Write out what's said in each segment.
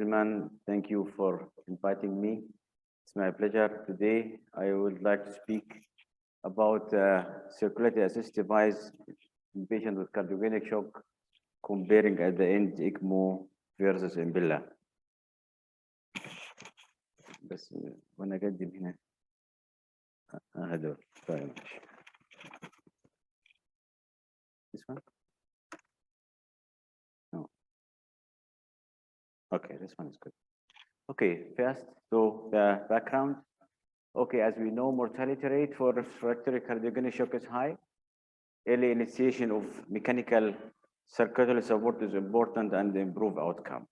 gentlemen, thank you for inviting me. It's my pleasure. Today, I would like to speak about circulatory assist device in patient with cardiogenic shock, comparing at the end ECMO versus Impella. بس وانا اقدم هنا هذول طيب. This one? No. Okay, this one is good. Okay, first, so the background. Okay, as we know, mortality rate for refractory cardiogenic shock is high. Early initiation of mechanical circulatory support is important and improve outcome.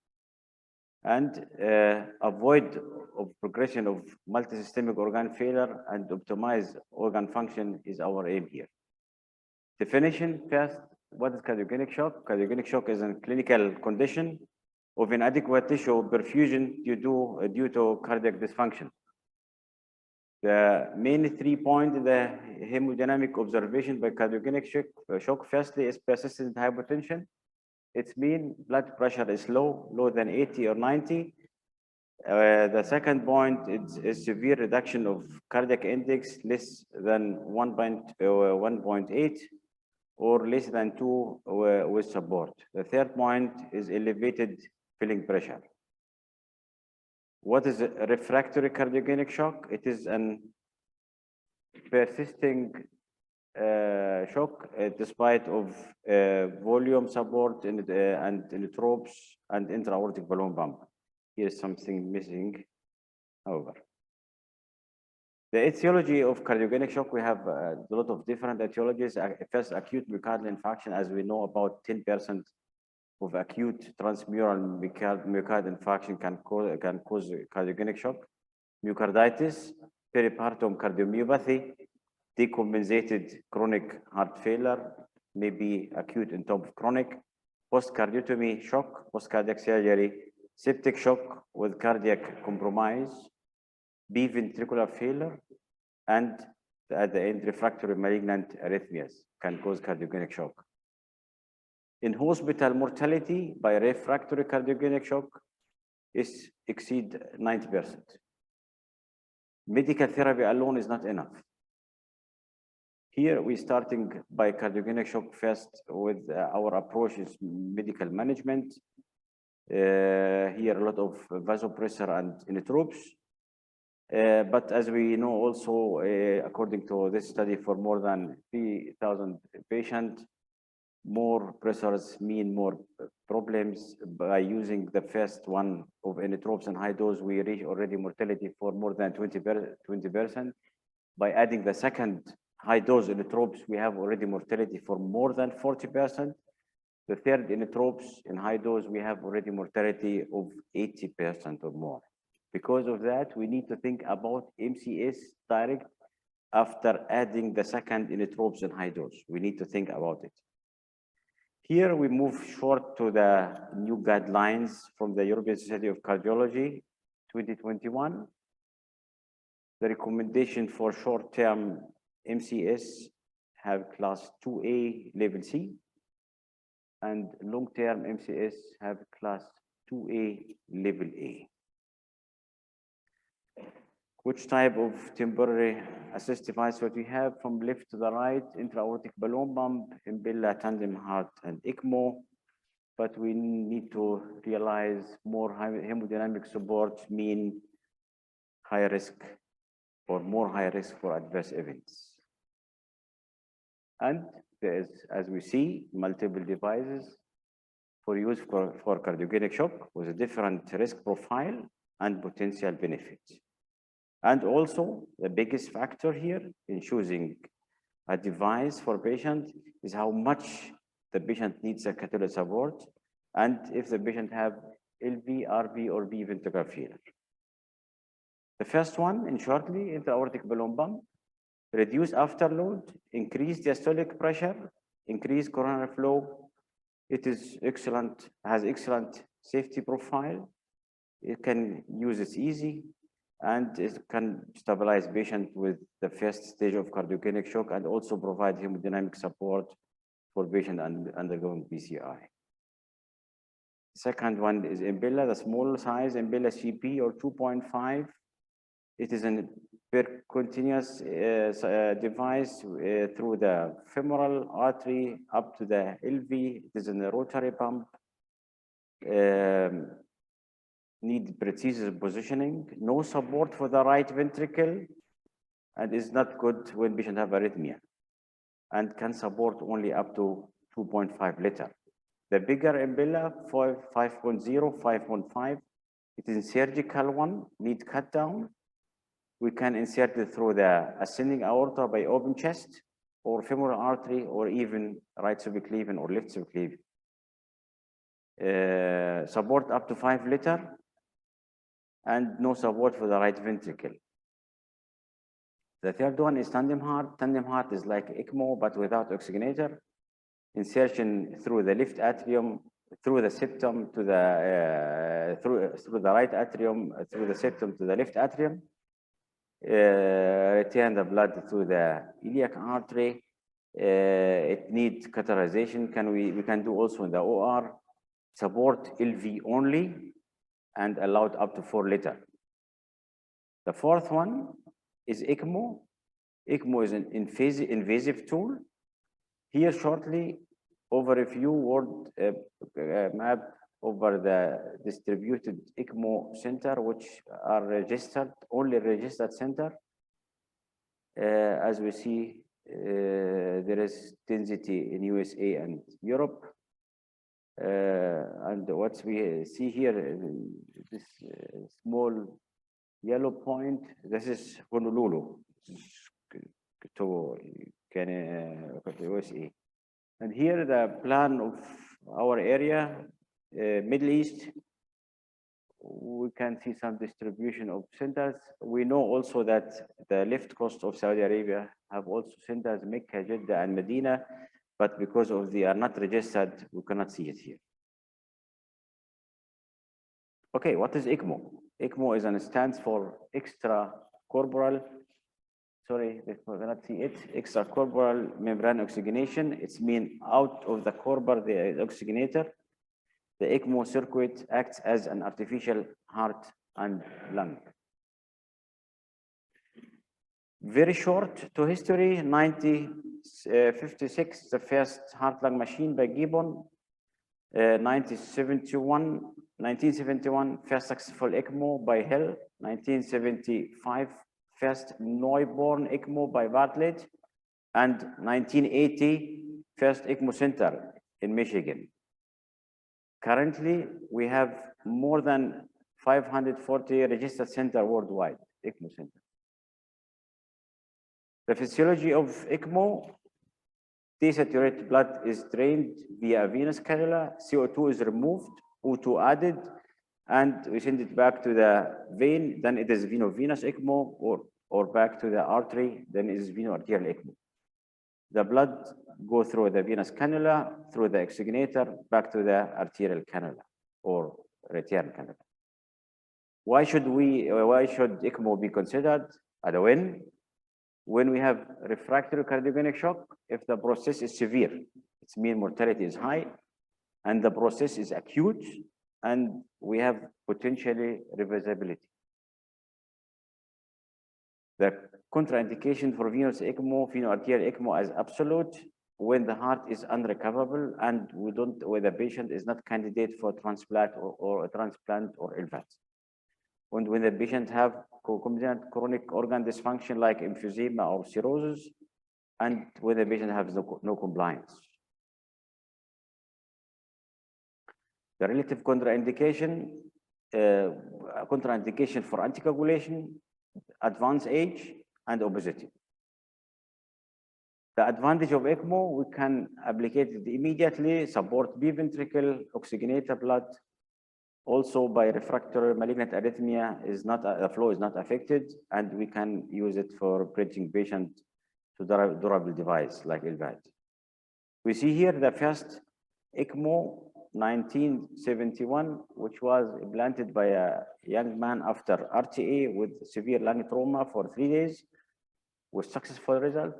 And avoid of progression of multisystemic organ failure and optimize organ function is our aim here. Definition, first, what is cardiogenic shock? Cardiogenic shock is a clinical condition of inadequate tissue perfusion due to cardiac dysfunction. The main 3 points in the hemodynamic observation by cardiogenic shock, firstly, is persistent hypotension. Its mean blood pressure is lower than 80 or 90. The second point is severe reduction of cardiac index less than 1.8 or less than 2 with support. The third point is elevated filling pressure. What is a refractory cardiogenic shock? It is an persisting shock despite of volume support and inotropes and intra-aortic balloon pump. Here's something missing, however. The etiology of cardiogenic shock, we have a lot of different etiologies. First, acute myocardial infarction, as we know, about 10% of acute transmural myocardial infarction can cause cardiogenic shock. Myocarditis, peripartum cardiomyopathy, decompensated chronic heart failure, maybe acute on top of chronic, post-cardiotomy shock, post-cardiac surgery, septic shock with cardiac compromise, ventricular failure, and at the end, refractory malignant arrhythmias can cause cardiogenic shock. In hospital, mortality by refractory cardiogenic shock exceed 90%. Medical therapy alone is not enough. Here, we're starting by cardiogenic shock first with our approach is medical management. Here, a lot of vasopressor and inotropes. But as we know also, according to this study, for more than 3,000 patients, more pressors mean more problems. By using the first one of inotropes and high dose, we reach already mortality for more than 20%. By adding the second high dose inotropes, we have already mortality for more than 40%. The third inotropes in high dose, we have already mortality of 80% or more. Because of that, we need to think about MCS direct after adding the second inotropes in high dose. We need to think about it. Here we move short to the new guidelines from the European Society of Cardiology 2021. The recommendation for short-term MCS have class 2A level C, and long-term MCS have class 2A level A. Which type of temporary assist device what we have from left to the right? Intra-aortic balloon pump, Impella, tandem heart, and ECMO. But we need to realize more hemodynamic support mean high risk or more high risk for adverse events. And there is, as we see, multiple devices for use for cardiogenic shock with a different risk profile and potential benefits. And also, the biggest factor here in choosing a device for patient is how much the patient needs a catheter support, and if the patient have LV, RV, or B ventricular failure. The first one, in shortly, intra-aortic balloon pump, reduce afterload, increase diastolic pressure, increase coronary flow. It is excellent, has excellent safety profile. It can use it easy, and it can stabilize patient with the first stage of cardiogenic shock and also provide hemodynamic support for patient undergoing PCI. Second one is Impella, the small size Impella CP or 2.5. It is a percutaneous device through the femoral artery up to the LV. It is in a rotary pump. Need precise positioning, no support for the right ventricle, and is not good when patient have arrhythmia, and can support only up to 2.5 liter. The bigger Impella, 5.0, 5.5, it is a surgical one, need cut down. We can insert it through the ascending aorta by open chest, or femoral artery, or even right subclavian or left subclavian. Support up to 5 liter, and no support for the right ventricle. The third one is tandem heart. Tandem heart is like ECMO, but without oxygenator. Insertion through the left atrium, through the septum to the through the right atrium, through the septum to the left atrium. Return the blood through the iliac artery. It needs catheterization. We can do also in the OR. Support LV only, and allowed up to 4 liter. The fourth one is ECMO. ECMO is an invasive tool. Here shortly, over a few word map over the distributed ECMO center, which are registered, only registered center. As we see, there is density in USA and Europe. And what we see here, this small yellow point, this is Honolulu to USA. And here the plan of our area, Middle East, we can see some distribution of centers. We know also that the left coast of Saudi Arabia have also centers, Mecca, Jeddah, and Medina, but because of they are not registered, we cannot see it here. Okay, what is ECMO? ECMO stands for extracorporeal, sorry, we cannot see it, extracorporeal membrane oxygenation. It's mean out of the corpor, the oxygenator. The ECMO circuit acts as an artificial heart and lung. Very short to history, 1956, the first heart-lung machine by Gibbon. 1971, first successful ECMO by Hill. 1975, first Neuborn ECMO by Bartlett. And 1980, first ECMO center in Michigan. Currently, we have more than 540 registered centers worldwide, ECMO center. The physiology of ECMO, desaturated blood is drained via venous cannula, CO2 is removed, O2 added, and we send it back to the vein, then it is veno-venous ECMO, or back to the artery, then it is veno-arterial ECMO. The blood go through the venous cannula, through the oxygenator, back to the arterial cannula, or return cannula. Why should ECMO be considered? When we have refractory cardiogenic shock, if the process is severe, it means mortality is high, and the process is acute, and we have potentially reversibility. The contraindication for venous ECMO, veno-arterial ECMO as absolute when the heart is unrecoverable and where the patient is not candidate for transplant or LVAD. And when the patient have concomitant chronic organ dysfunction like emphysema or cirrhosis, and when the patient has no compliance. The relative contraindication for anticoagulation, advanced age, and obesity. The advantage of ECMO, we can applicate it immediately, support biventricle, oxygenate the blood. Also, by refractory malignant arrhythmia, the flow is not affected, and we can use it for bridging patient to durable device like LVAD. We see here the first ECMO, 1971, which was implanted by a young man after RTA with severe lung trauma for 3 days, with successful result,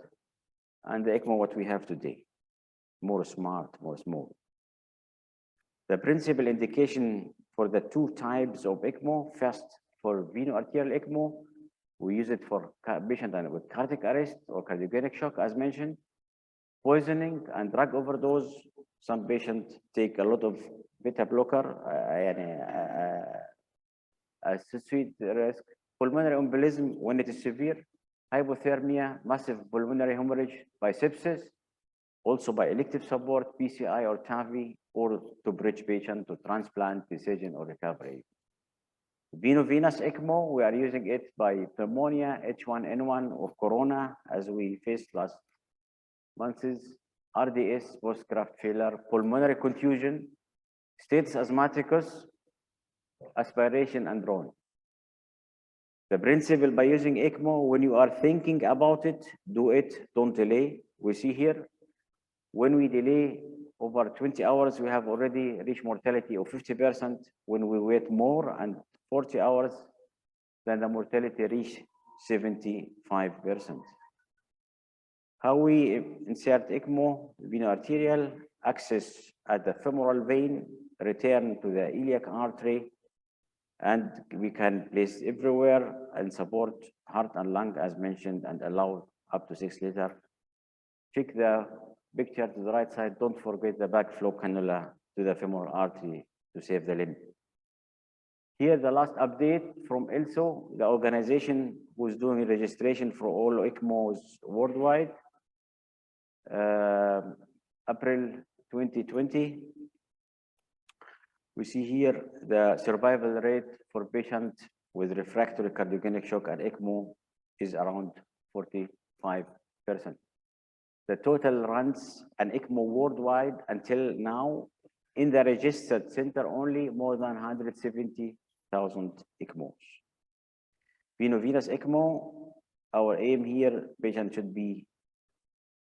and the ECMO what we have today, more smart, more small. The principal indication for the two types of ECMO, first for veno-arterial ECMO, we use it for patient with cardiac arrest or cardiogenic shock, as mentioned, poisoning and drug overdose. Some patients take a lot of beta blocker, associated risk, pulmonary embolism when it is severe, hypothermia, massive pulmonary hemorrhage by sepsis, also by elective support, PCI or TAVI, or to bridge patient to transplant, decision, or recovery. Veno-venous ECMO, we are using it by pneumonia, H1N1, or corona, as we faced last months, RDS, post-graft failure, pulmonary contusion, status asthmaticus, aspiration, and drone. The principle by using ECMO, when you are thinking about it, do it, don't delay. We see here, when we delay over 20 hours, we have already reached mortality of 50%. When we wait more and 40 hours, then the mortality reach 75%. How we insert ECMO, veno-arterial, access at the femoral vein, return to the iliac artery, and we can place everywhere and support heart and lung as mentioned and allow up to 6 liters. Check the picture to the right side. Don't forget the backflow cannula to the femoral artery to save the limb. Here, the last update from ELSO, the organization who is doing registration for all ECMOs worldwide. April 2020. We see here the survival rate for patients with refractory cardiogenic shock and ECMO is around 45%. The total runs an ECMO worldwide until now in the registered center only more than 170,000 ECMOs. Veno-venous ECMO, our aim here, patient should be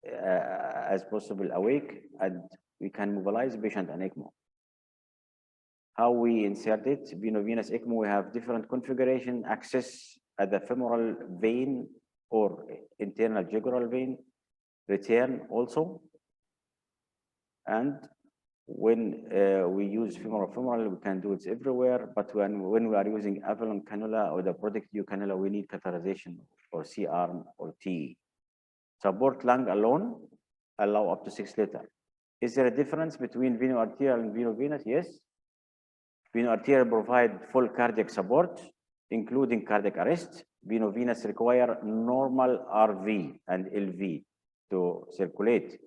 as possible awake, and we can mobilize patient and ECMO. How we insert it, veno-venous ECMO, we have different configuration, access at the femoral vein or internal jugular vein, return also. And when we use femoral, we can do it everywhere, but when we are using Avalon cannula or the Protect U cannula, we need catheterization or C-arm or TE. Support lung alone, allow up to 6 liters. Is there a difference between veno-arterial and veno-venous? Yes. Veno-arterial provide full cardiac support, including cardiac arrest. Veno-venous require normal RV and LV to circulate.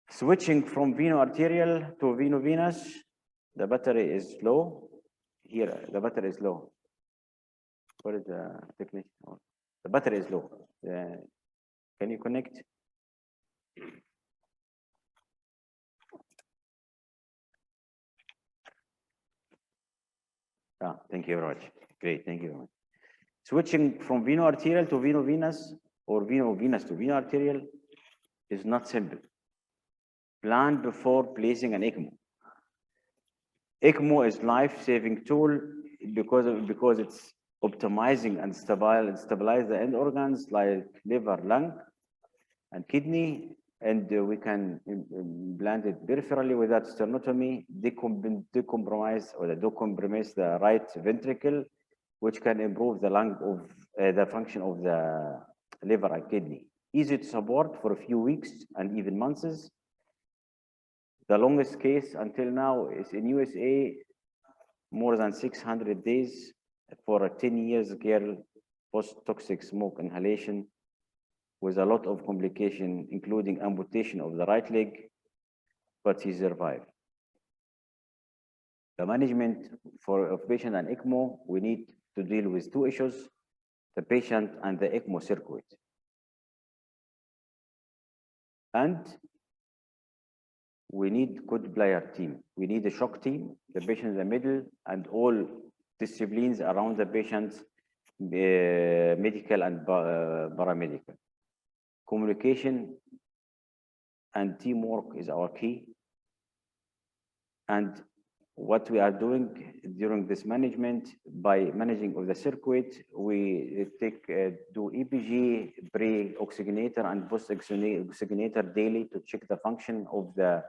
Switching from veno-arterial to veno-venous, the battery is low. Here, the battery is low. What is the technician? The battery is low. Can you connect? Thank you very much. Great, thank you very much. Switching from veno-arterial to veno-venous or veno-venous to veno-arterial is not simple. Plan before placing an ECMO. ECMO is life-saving tool because it's optimizing and stabilize the end organs like liver, lung, and kidney, and we can implant it peripherally without sternotomy, decompromise the right ventricle, which can improve the lung of the function of the liver and kidney. Easy to support for a few weeks and even months. The longest case until now is in USA, more than 600 days for a 10 years girl post-toxic smoke inhalation with a lot of complication, including amputation of the right leg, but he survived. The management of patient and ECMO, we need to deal with two issues, the patient and the ECMO circuit. And we need good player team. We need a shock team, the patient in the middle, and all disciplines around the patient, medical and paramedical. Communication and teamwork is our key. And what we are doing during this management, by managing of the circuit, we do EPG, pre-oxygenator and post-oxygenator daily to check the function of the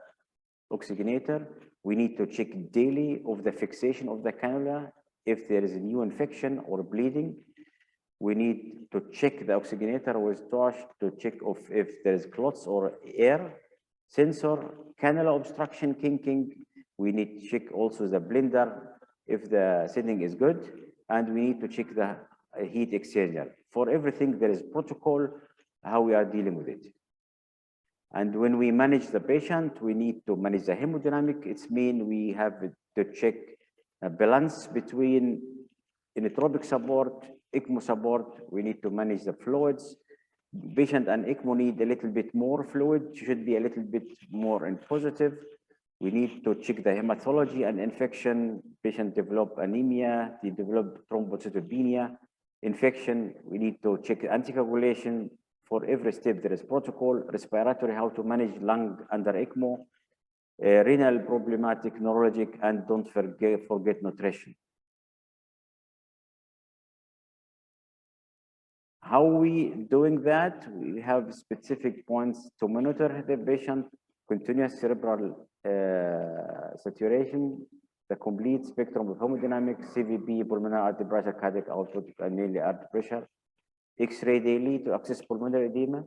oxygenator. We need to check daily of the fixation of the cannula. If there is a new infection or bleeding, we need to check the oxygenator with torch to check if there is clots or air. Sensor, cannula obstruction, kinking. We need to check also the blender if the setting is good, and we need to check the heat exchanger. For everything, there is protocol how we are dealing with it. And when we manage the patient, we need to manage the hemodynamic. It's mean we have to check a balance between inotropic support, ECMO support. We need to manage the fluids. Patient and ECMO need a little bit more fluid, should be a little bit more in positive. We need to check the hematology and infection. Patient develop anemia, they develop thrombocytopenia. Infection, we need to check anticoagulation. For every step, there is protocol. Respiratory, how to manage lung under ECMO. Renal problematic, neurologic, and don't forget nutrition. How we doing that? We have specific points to monitor the patient: continuous cerebral saturation, the complete spectrum of hemodynamics, CVP, pulmonary artery pressure, cardiac output, and mainly artery pressure. X-ray daily to assess pulmonary edema.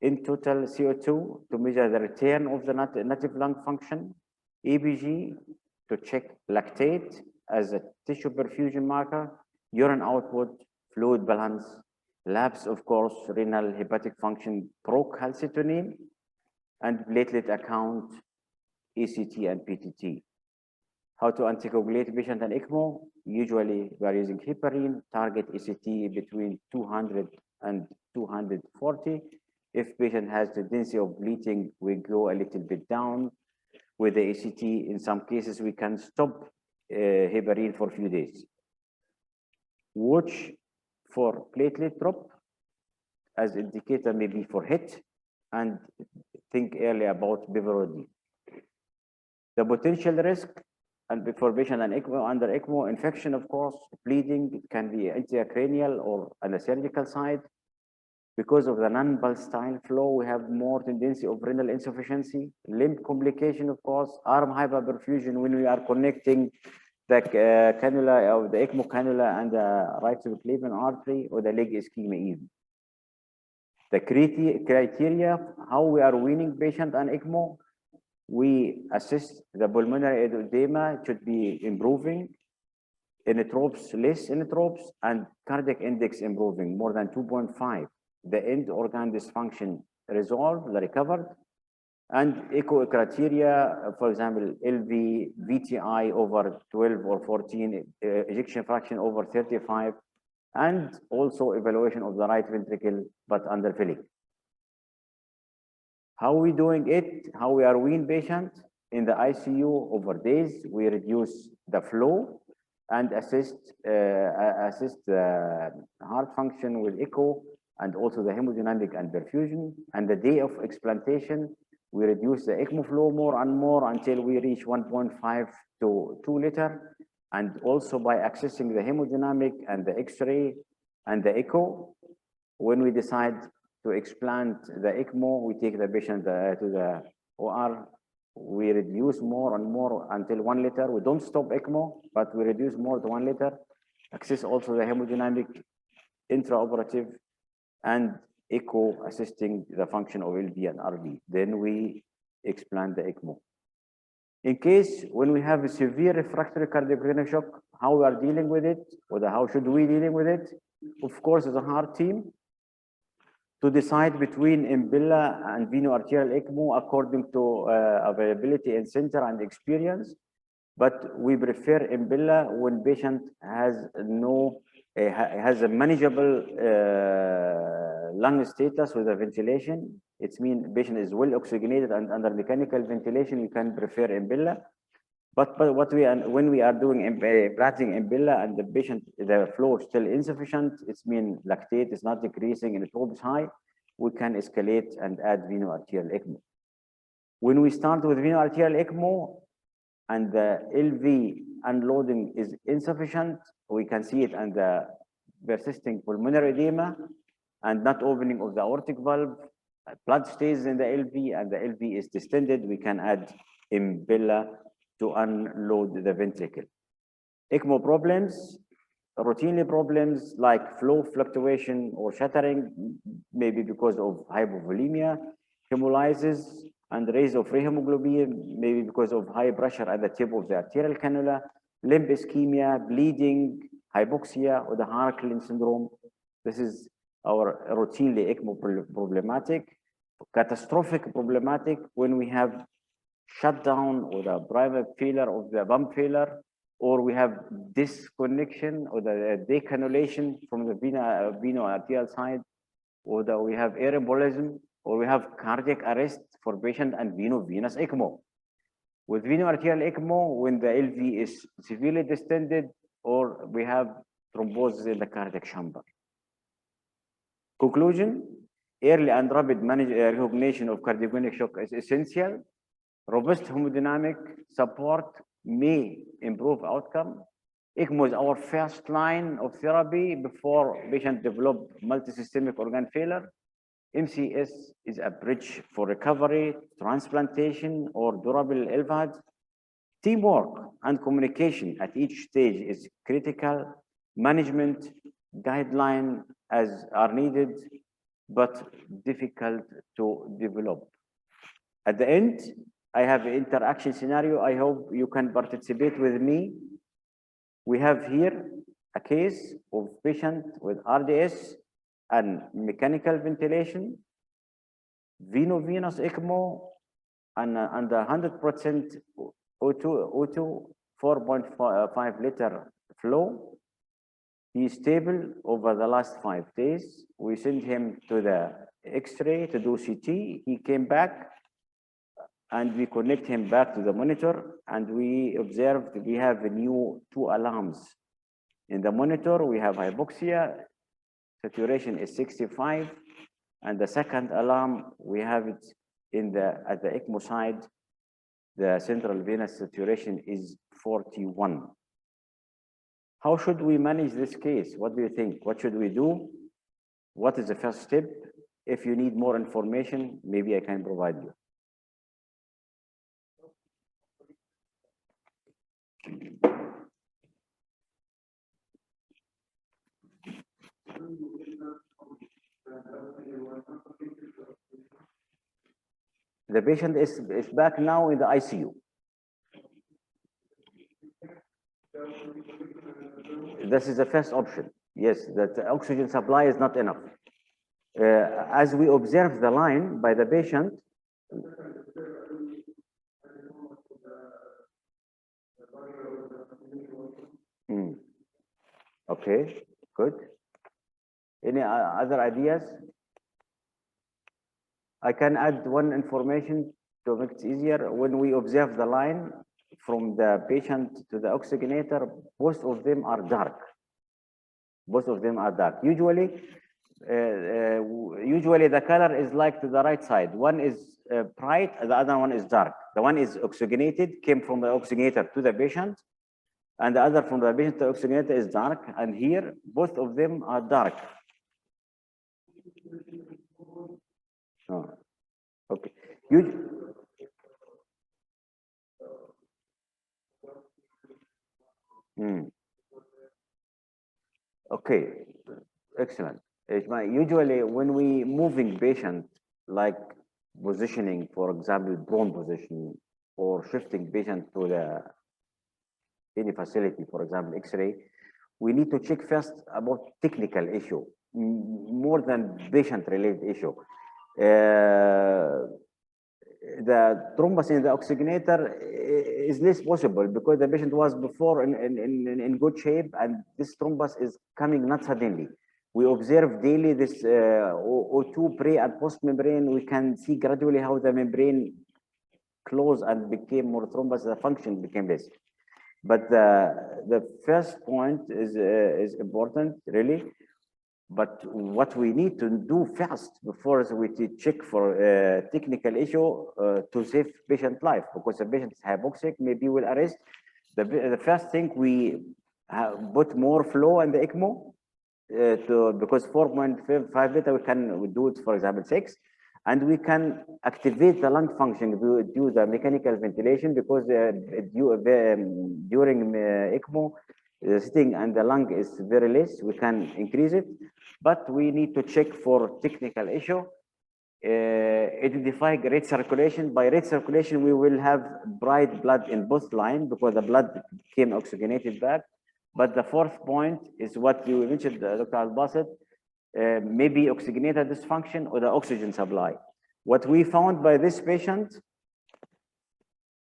In total, CO2 to measure the return of the native lung function. EBG to check lactate as a tissue perfusion marker. Urine output, fluid balance. Labs, of course, renal, hepatic function, procalcitonin, and platelet account, ECT and PTT. How to anticoagulate patient and ECMO? Usually we are using heparin, target ECT between 200 and 240. If patient has tendency of bleeding, we go a little bit down with the ECT. In some cases, we can stop heparin for a few days. Watch for platelet drop as indicator maybe for HIT, and think early about BVROD. The potential risk and before patient and ECMO, under ECMO, infection, of course, bleeding, it can be intracranial or on the surgical side. Because of the non-pulse style flow, we have more tendency of renal insufficiency, limb complication, of course, arm hyperperfusion when we are connecting the cannula or the ECMO cannula and the right subclavian artery, or the leg ischemia even. The criteria, how we are weaning patient and ECMO, we assess the pulmonary edema should be improving, inotropes, less inotropes, and cardiac index improving more than 2.5. The end organ dysfunction resolved, recovered, and echo criteria, for example, LV, VTI over 12 or 14, ejection fraction over 35, and also evaluation of the right ventricle, but underfilling. How we doing it? How we are wean patient in the ICU over days? We reduce the flow and assist the heart function with echo, and also the hemodynamic and perfusion. And the day of explantation, we reduce the ECMO flow more and more until we reach 1.5 to 2 liter. And also by accessing the hemodynamic and the X-ray and the echo, when we decide to explant the ECMO, we take the patient to the OR. We reduce more and more until 1 liter. We don't stop ECMO, but we reduce more to 1 liter. Access also the hemodynamic, intraoperative, and echo assisting the function of LV and RV. Then we explant the ECMO. In case when we have a severe refractory cardiogenic shock, how we are dealing with it, or how should we dealing with it? Of course, as a heart team, to decide between Impella and veno-arterial ECMO according to availability in center and experience. But we prefer Impella when patient has has a manageable lung status with a ventilation. It means patient is well oxygenated and under mechanical ventilation, you can prefer Impella. But when we are doing implanting Impella and the patient, the flow is still insufficient, it means lactate is not decreasing and the probe is high, we can escalate and add veno-arterial ECMO. When we start with veno-arterial ECMO and the LV unloading is insufficient, we can see it in the persisting pulmonary edema and not opening of the aortic valve. Blood stays in the LV and the LV is distended. We can add Impella to unload the ventricle. ECMO problems, routinely problems like flow fluctuation or shattering, maybe because of hypovolemia, hemolysis and raise of free hemoglobin, maybe because of high pressure at the tip of the arterial cannula, limb ischemia, bleeding, hypoxia, or the Harlequin syndrome. This is our routinely ECMO problematic. Catastrophic problematic when we have shutdown or the primary failure of the pump failure, or we have disconnection or the decannulation from the veno-arterial side, or we have air embolism, or we have cardiac arrest for patient and veno-venous ECMO. With veno-arterial ECMO, when the LV is severely distended, or we have thrombosis in the cardiac chamber. Conclusion, early and rapid recognition of cardiogenic shock is essential. Robust hemodynamic support may improve outcome. ECMO is our first line of therapy before patient develop multisystemic organ failure. MCS is a bridge for recovery, transplantation, or durable LVAD. Teamwork and communication at each stage is critical. Management guidelines are needed, but difficult to develop. At the end, I have an interaction scenario. I hope you can participate with me. We have here a case of patient with RDS and mechanical ventilation, veno-venous ECMO, and 100% O2, 4.5 liter flow. He is stable over the last 5 days. We sent him to the X-ray to do CT. He came back, and we connect him back to the monitor, and we observed we have a new 2 alarms. In the monitor, we have hypoxia, saturation is 65, and the second alarm, we have it at the ECMO side, the central venous saturation is 41. How should we manage this case? What do you think? What should we do? What is the first step? If you need more information, maybe I can provide you. The patient is back now in the ICU. This is the first option. Yes, that the oxygen supply is not enough. As we observe the line by the patient, okay, good. Any other ideas? I can add one information to make it easier. When we observe the line from the patient to the oxygenator, both of them are dark. Both of them are dark. Usually the color is like to the right side. One is bright, the other one is dark. The one is oxygenated, came from the oxygenator to the patient, and the other from the patient to the oxygenator is dark. And here, both of them are dark. Oh, okay. Okay, excellent. Usually, when we moving patient, like positioning, for example, prone position, or shifting patient to any facility, for example, X-ray, we need to check first about technical issue, more than patient-related issue. The thrombus in the oxygenator is less possible because the patient was before in good shape, and this thrombus is coming not suddenly. We observe daily this O2 pre and post membrane. We can see gradually how the membrane closed and became more thrombus. The function became less. But the first point is important, really. But what we need to do first before we check for technical issue to save patient life, because the patient is hypoxic, maybe will arrest. The first thing we put more flow in the ECMO because 4.5 liter we do it, for example, 6, And we can activate the lung function due the mechanical ventilation, because during ECMO, the sitting and the lung is very less. We can increase it, but we need to check for technical issue. Identify rate circulation. By rate circulation, we will have bright blood in both lines because the blood came oxygenated back. But the fourth point is what you mentioned, Dr. Al-Basit, maybe oxygenator dysfunction or the oxygen supply. What we found by this patient,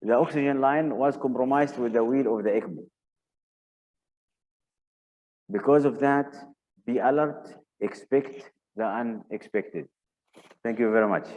the oxygen line was compromised with the wheel of the ECMO. Because of that, be alert, expect the unexpected. Thank you very much.